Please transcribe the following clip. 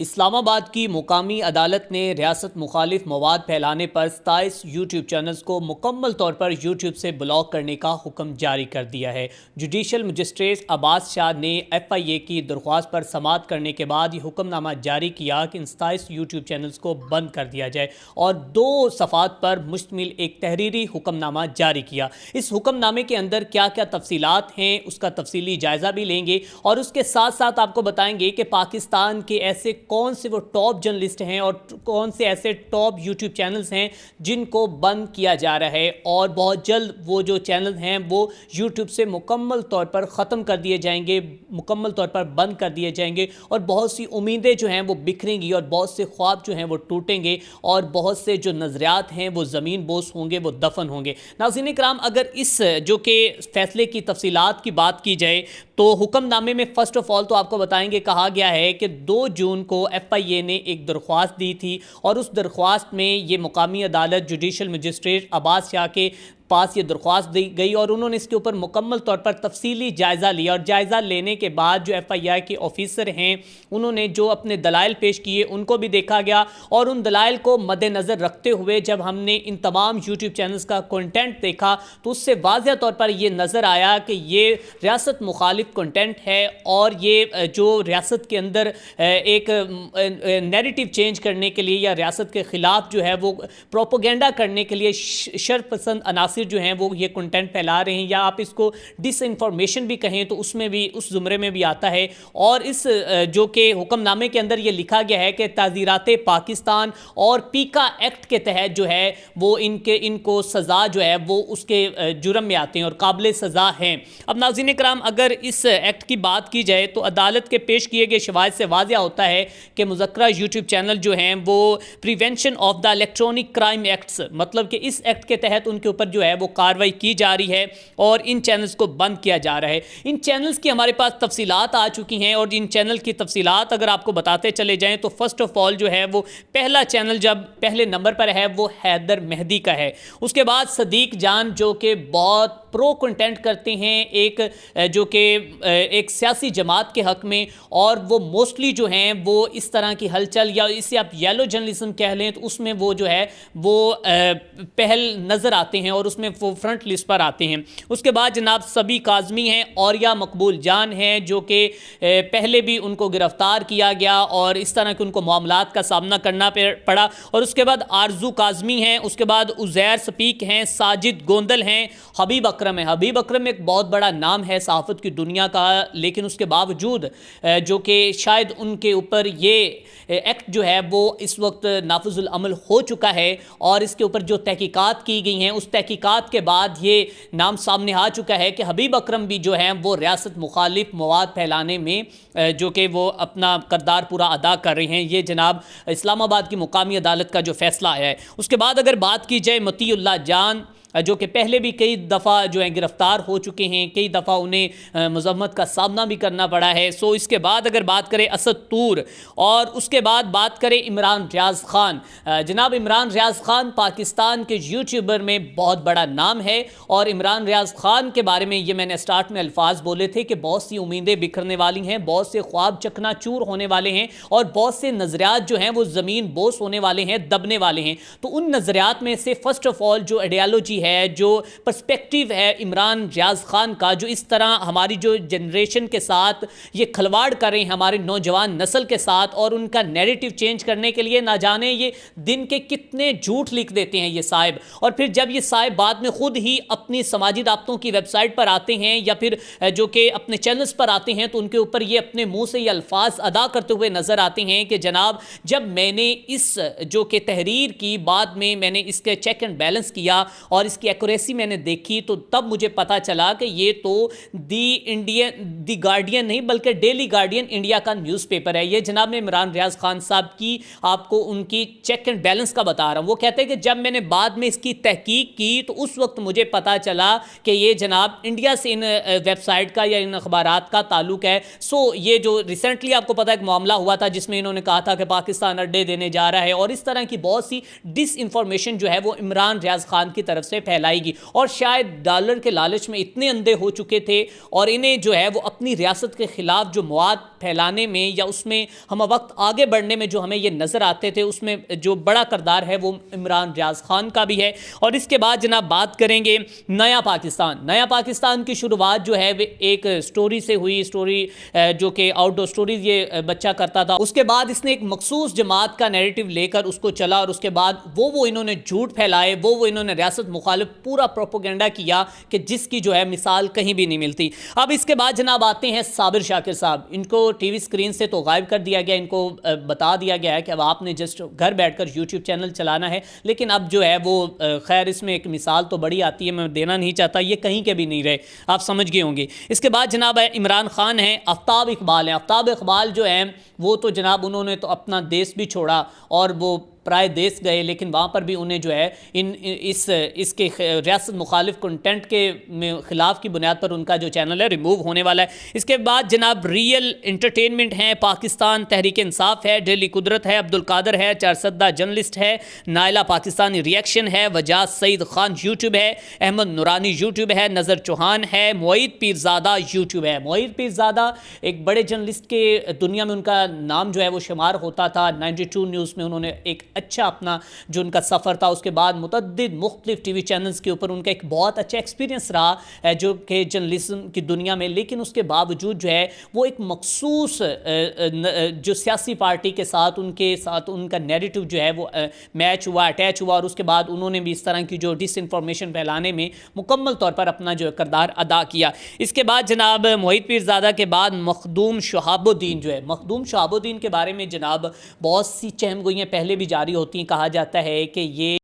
اسلام آباد کی مقامی عدالت نے ریاست مخالف مواد پھیلانے پر 27 یوٹیوب چینلز کو مکمل طور پر یوٹیوب سے بلاک کرنے کا حکم جاری کر دیا ہے۔ جوڈیشل مجسٹریٹ عباس شاہ نے ایف آئی اے کی درخواست پر سماعت کرنے کے بعد یہ حکم نامہ جاری کیا کہ ان 27 یوٹیوب چینلز کو بند کر دیا جائے اور 2 صفحات پر مشتمل ایک تحریری حکم نامہ جاری کیا۔ اس حکم نامے کے اندر کیا کیا تفصیلات ہیں اس کا تفصیلی جائزہ بھی لیں گے اور اس کے ساتھ ساتھ آپ کو بتائیں گے کہ پاکستان کے ایسے کون سے وہ ٹاپ جرنلسٹ ہیں اور کون سے ایسے ٹاپ یوٹیوب چینلز ہیں جن کو بند کیا جا رہا ہے، اور بہت جلد وہ جو چینل ہیں وہ یوٹیوب سے مکمل طور پر ختم کر دیے جائیں گے، مکمل طور پر بند کر دیے جائیں گے، اور بہت سی امیدیں جو ہیں وہ بکھریں گی اور بہت سے خواب جو ہیں وہ ٹوٹیں گے اور بہت سے جو نظریات ہیں وہ زمین بوس ہوں گے، وہ دفن ہوں گے۔ ناظرین کرام، اگر اس جو کہ فیصلے کی تفصیلات کی بات کی جائے تو حکم نامے میں فرسٹ آف آل تو آپ کو بتائیں گے کہا گیا ہے کہ 2 جون کو ایف آئی اے نے ایک درخواست دی تھی اور اس درخواست میں یہ مقامی عدالت جوڈیشل مجسٹریٹ عباس شاہ کے پاس یہ درخواست دی گئی اور انہوں نے اس کے اوپر مکمل طور پر تفصیلی جائزہ لیا، اور جائزہ لینے کے بعد جو ایف آئی آئی کے آفیسر ہیں انہوں نے جو اپنے دلائل پیش کیے ان کو بھی دیکھا گیا، اور ان دلائل کو مد نظر رکھتے ہوئے جب ہم نے ان تمام یوٹیوب چینلز کا کنٹینٹ دیکھا تو اس سے واضح طور پر یہ نظر آیا کہ یہ ریاست مخالف کنٹینٹ ہے، اور یہ جو ریاست کے اندر ایک نیریٹو چینج کرنے کے لیے یا ریاست کے خلاف جو ہے وہ پروپیگنڈا کرنے کے لیے شر پسند عناصر جو ہیں وہ یہ کنٹینٹ پھیلا رہے ہیں، یا آپ اس کو ڈس انفارمیشن بھی کہیں تو اس میں بھی اس زمرے میں بھی آتا ہے۔ اور اس جو کہ حکم نامے کے اندر یہ لکھا گیا ہے کہ تعزیرات پاکستان اور پیکا ایکٹ کے تحت جو ہے وہ ان کو سزا جو ہے وہ اس کے جرم میں آتے ہیں اور قابل سزا ہیں۔ اب ناظرین کرام، اگر اس ایکٹ کی بات کی جائے تو عدالت کے پیش کیے گئے شواہد سے واضح ہوتا ہے کہ مذکرہ یوٹیوب چینل جو ہیں وہ prevention of the electronic crime acts, مطلب کہ اس ایکٹ کے تحت ان کے اوپر جو ہے وہ کارروائی کی جا رہی ہے اور ان چینلز کو بند کیا جا رہا ہے۔ ان چینلز کی ہمارے پاس تفصیلات آ چکی ہیں، اور ان چینل کی تفصیلات اگر آپ کو بتاتے چلے جائیں تو فرسٹ آف آل جو ہے وہ پہلا چینل جب پہلے نمبر پر ہے وہ حیدر مہدی کا ہے، اس کے بعد صدیق جان جو کہ بہت پرو کنٹینٹ کرتے ہیں ایک جو کہ ایک سیاسی جماعت کے حق میں، اور وہ موسٹلی جو ہیں وہ اس طرح کی ہلچل یا اسے آپ یلو جرنلزم کہہ لیں تو اس میں وہ جو ہے وہ پہل نظر آتے ہیں اور اس میں وہ فرنٹ لسٹ پر آتے ہیں۔ اس کے بعد جناب سبی کاظمی ہیں، اوریا مقبول جان ہیں جو کہ پہلے بھی ان کو گرفتار کیا گیا اور اس طرح کے ان کو معاملات کا سامنا کرنا پڑا، اور اس کے بعد آرزو کاظمی ہیں، اس کے بعد عزیر سپیک ہیں، ساجد گوندل ہیں، حبیب اکرم ہے۔ حبیب اکرم ایک بہت بڑا نام ہے صحافت کی دنیا کا، لیکن اس کے باوجود جو کہ شاید ان کے اوپر یہ ایکٹ جو ہے وہ اس وقت نافذ العمل ہو چکا ہے، اور اس کے اوپر جو تحقیقات کی گئی ہیں اس تحقیقات کے بعد یہ نام سامنے آ چکا ہے کہ حبیب اکرم بھی جو ہیں وہ ریاست مخالف مواد پھیلانے میں جو کہ وہ اپنا کردار پورا ادا کر رہے ہیں۔ یہ جناب اسلام آباد کی مقامی عدالت کا جو فیصلہ آیا ہے۔ اس کے بعد اگر بات کی جائے مطیع اللہ جان جو کہ پہلے بھی کئی دفعہ جو ہیں گرفتار ہو چکے ہیں، کئی دفعہ انہیں مذمت کا سامنا بھی کرنا پڑا ہے، سو اس کے بعد اگر بات کریں اسد طور، اور اس کے بعد بات کریں عمران ریاض خان، جناب عمران ریاض خان پاکستان کے یوٹیوبر میں بہت بڑا نام ہے، اور عمران ریاض خان کے بارے میں یہ میں نے سٹارٹ میں الفاظ بولے تھے کہ بہت سی امیدیں بکھرنے والی ہیں، بہت سے خواب چکنا چور ہونے والے ہیں، اور بہت سے نظریات جو ہیں وہ زمین بوس ہونے والے ہیں، دبنے والے ہیں۔ تو ان نظریات میں سے فرسٹ آف آل جو آئیڈیالوجی ہے، جو پرسپیکٹیو ہے عمران ریاض خان کا، جو اس طرح ہماری جو جنریشن کے ساتھ یہ کھلواڑ کر رہے ہیں، ہمارے نوجوان نسل کے ساتھ، اور ان کا نیریٹو چینج کرنے کے لیے نہ جانے یہ دن کے کتنے جھوٹ لکھ دیتے ہیں یہ صاحب، اور پھر جب یہ صاحب بعد میں خود ہی اپنی سماجی رابطوں کی ویب سائٹ پر آتے ہیں یا پھر جو کہ اپنے چینلز پر آتے ہیں تو ان کے اوپر یہ اپنے منہ سے یہ الفاظ ادا کرتے ہوئے نظر آتے ہیں کہ جناب جب میں نے اس جو کہ تحریر کی، بعد میں میں نے اس کے چیک اینڈ بیلنس کیا اور اس کی ایکوریسی میں نے دیکھی تو تب مجھے پتا چلا کہ یہ تو دی گارڈین نہیں بلکہ ڈیلی گارڈین انڈیا کا نیوز پیپر ہے۔ یہ جناب میں عمران ریاض خان صاحب کی آپ کو ان کی چیک اینڈ بیلنس کا بتا رہا ہوں۔ وہ کہتے ہیں کہ جب میں نے بعد میں اس کی تحقیق کی تو اس وقت مجھے پتا چلا کہ یہ جناب انڈیا سے ان ویب سائٹ کا یا ان اخبارات کا تعلق ہے۔ سو یہ جو ریسنٹلی آپ کو پتا ایک معاملہ ہوا تھا جس میں انہوں نے کہا تھا کہ پاکستان اڈے دینے جا رہا ہے، اور اس طرح کی بہت سی ڈس انفارمیشن جو ہے وہ عمران ریاض خان کی طرف سے باتیں پھیلائے گی، اور شاید ڈالر کے لالچ میں اتنے اندھے ہو چکے تھے اور انہیں جو ہے وہ اپنی ریاست کے خلاف جو مواد پھیلانے میں یا اس میں ہم وقت آگے بڑھنے میں جو ہمیں یہ نظر آتے تھے، اس میں جو بڑا کردار ہے وہ عمران ریاض خان کا بھی ہے۔ اور اس کے بعد جناب بات کریں گے نیا پاکستان۔ نیا پاکستان کی شروعات جو ہے وہ ایک سٹوری سے ہوئی، سٹوری جو کہ آؤٹ ڈور سٹوریز یہ بچہ کرتا تھا۔ اس کے بعد اس نے ایک مخصوص جماعت کا نیریٹو لے کر اس کو چلا، اور اس کے بعد وہ انہوں نے جھوٹ پھیلائے، وہ انہوں نے ریاست مخالف پورا پروپیگنڈا کیا کہ جس کی جو ہے مثال کہیں بھی نہیں ملتی۔ اب اس کے بعد جناب آتے ہیں صابر شاکر صاحب۔ ان کو ٹی وی سکرین سے تو غائب کر دیا گیا، ان کو بتا دیا گیا ہے کہ اب آپ نے جسٹ گھر بیٹھ کر یوٹیوب چینل چلانا ہے، لیکن اب جو ہے وہ خیر اس میں ایک مثال تو بڑی آتی ہے، میں دینا نہیں چاہتا، یہ کہیں کے بھی نہیں رہے، آپ سمجھ گئے ہوں گے۔ اس کے بعد جناب عمران خان ہیں، آفتاب اقبال ہیں۔ آفتاب اقبال جو ہیں وہ تو جناب انہوں نے تو اپنا دیس بھی چھوڑا اور وہ پرائے دیس گئے، لیکن وہاں پر بھی انہیں جو ہے اس کے ریاست مخالف کنٹینٹ کے خلاف کی بنیاد پر ان کا جو چینل ہے ریموو ہونے والا ہے۔ اس کے بعد جناب ریئل انٹرٹینمنٹ ہے، پاکستان تحریک انصاف ہے، ڈیلی قدرت ہے، عبدالقادر ہے، چارسدہ جرنلسٹ ہے، نائلہ پاکستانی ریئیکشن ہے، وجاز سعید خان یوٹیوب ہے، احمد نورانی یوٹیوب ہے، نظر چوہان ہے، معید پیرزادہ یوٹیوب ہے۔ معید پیرزادہ ایک بڑے جرنلسٹ کے دنیا میں ان کا نام جو ہے وہ شمار ہوتا تھا۔ 92 نیوز میں انہوں نے ایک اچھا اپنا جو ان کا سفر تھا، اس کے بعد متعدد مختلف ٹی وی چینلز کے اوپر ان کا ایک بہت اچھا ایکسپیرینس رہا جو کہ جرنلزم کی دنیا میں، لیکن اس کے باوجود جو ہے وہ ایک مخصوص جو سیاسی پارٹی کے ساتھ ان کا نیریٹو جو ہے وہ میچ ہوا، اٹیچ ہوا، اور اس کے بعد انہوں نے بھی اس طرح کی جو ڈس انفارمیشن پھیلانے میں مکمل طور پر اپنا جو کردار ادا کیا۔ اس کے بعد جناب معید پیرزادہ کے بعد مخدوم شہاب الدین جو ہے، مخدوم شہاب الدین کے بارے میں جناب بہت سی چہم گوئیاں پہلے بھی جاری ہوتی ہیں۔ کہا جاتا ہے کہ یہ